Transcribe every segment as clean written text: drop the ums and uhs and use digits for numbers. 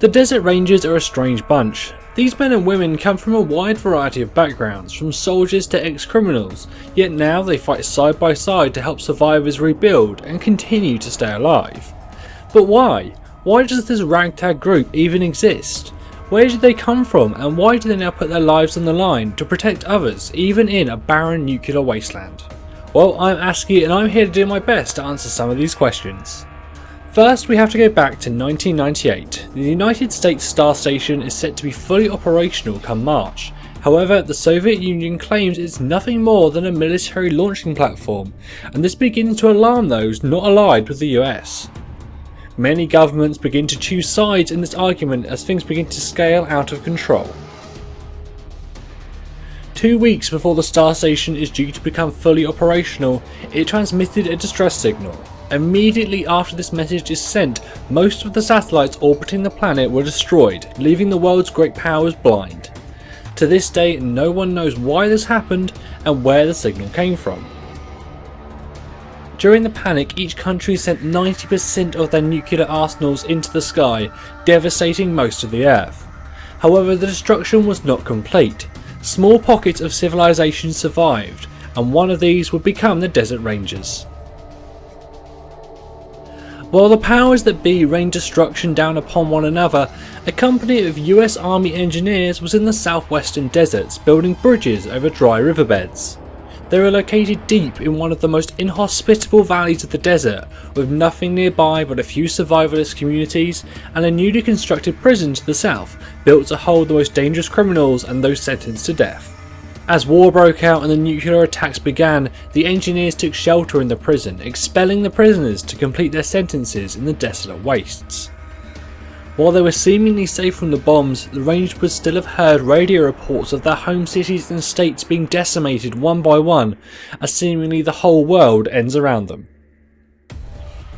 The Desert Rangers are a strange bunch. These men and women come from a wide variety of backgrounds, from soldiers to ex-criminals, yet now they fight side by side to help survivors rebuild and continue to stay alive. But why? Why does this ragtag group even exist? Where did they come from, and why do they now put their lives on the line to protect others, even in a barren nuclear wasteland? Well, I'm Aski and I'm here to do my best to answer some of these questions. First, we have to go back to 1998. The United States Star Station is set to be fully operational come March. However, the Soviet Union claims it's nothing more than a military launching platform, and this begins to alarm those not allied with the US. Many governments begin to choose sides in this argument as things begin to scale out of control. 2 weeks before the Star Station is due to become fully operational, it transmitted a distress signal. Immediately after this message is sent, most of the satellites orbiting the planet were destroyed, leaving the world's great powers blind. To this day, no one knows why this happened and where the signal came from. During the panic, each country sent 90% of their nuclear arsenals into the sky, devastating most of the Earth. However, the destruction was not complete. Small pockets of civilization survived, and one of these would become the Desert Rangers. While the powers that be rained destruction down upon one another, a company of US Army engineers was in the southwestern deserts building bridges over dry riverbeds. They were located deep in one of the most inhospitable valleys of the desert, with nothing nearby but a few survivalist communities and a newly constructed prison to the south, built to hold the most dangerous criminals and those sentenced to death. As war broke out and the nuclear attacks began, the engineers took shelter in the prison, expelling the prisoners to complete their sentences in the desolate wastes. While they were seemingly safe from the bombs, the Rangers would still have heard radio reports of their home cities and states being decimated one by one, as seemingly the whole world ends around them.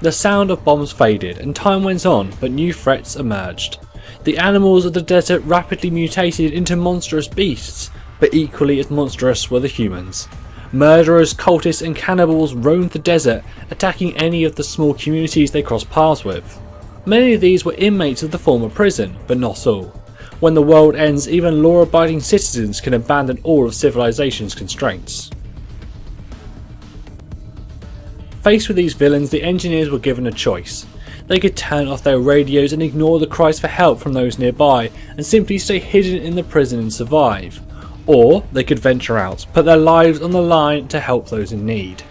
The sound of bombs faded and time went on, but new threats emerged. The animals of the desert rapidly mutated into monstrous beasts, but equally as monstrous were the humans. Murderers, cultists and cannibals roamed the desert, attacking any of the small communities they crossed paths with. Many of these were inmates of the former prison, but not all. When the world ends, even law-abiding citizens can abandon all of civilization's constraints. Faced with these villains, the engineers were given a choice. They could turn off their radios and ignore the cries for help from those nearby, and simply stay hidden in the prison and survive. Or they could venture out, put their lives on the line to help those in need.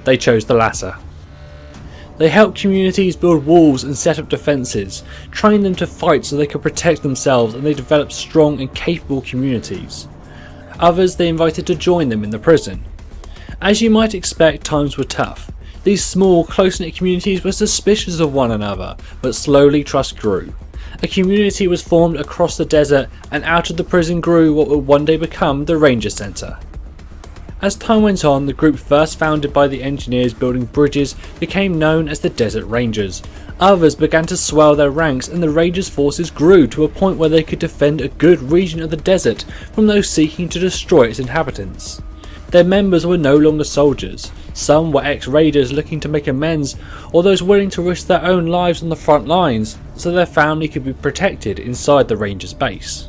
They chose the latter. They helped communities build walls and set up defences, trained them to fight so they could protect themselves, and they developed strong and capable communities. Others they invited to join them in the prison. As you might expect, times were tough. These small, close-knit communities were suspicious of one another, but slowly trust grew. A community was formed across the desert, and out of the prison grew what would one day become the Ranger Center. As time went on, the group first founded by the engineers building bridges became known as the Desert Rangers. Others began to swell their ranks, and the Rangers' forces grew to a point where they could defend a good region of the desert from those seeking to destroy its inhabitants. Their members were no longer soldiers. Some were ex-raiders looking to make amends, or those willing to risk their own lives on the front lines so their family could be protected inside the Rangers' base.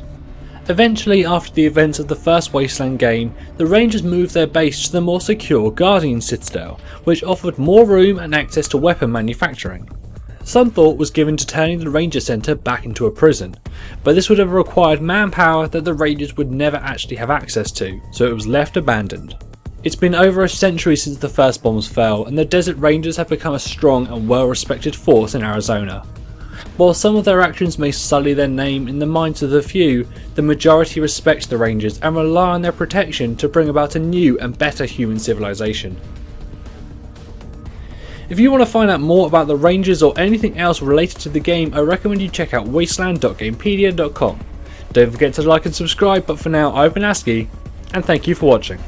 Eventually, after the events of the first Wasteland game, the Rangers moved their base to the more secure Guardian Citadel, which offered more room and access to weapon manufacturing. Some thought was given to turning the Ranger Center back into a prison, but this would have required manpower that the Rangers would never actually have access to, so it was left abandoned. It's been over a century since the first bombs fell, and the Desert Rangers have become a strong and well-respected force in Arizona. While some of their actions may sully their name in the minds of the few, the majority respects the Rangers and rely on their protection to bring about a new and better human civilization. If you want to find out more about the Rangers or anything else related to the game, I recommend you check out wasteland.gamepedia.com. Don't forget to like and subscribe, but for now I've been Aski, and thank you for watching.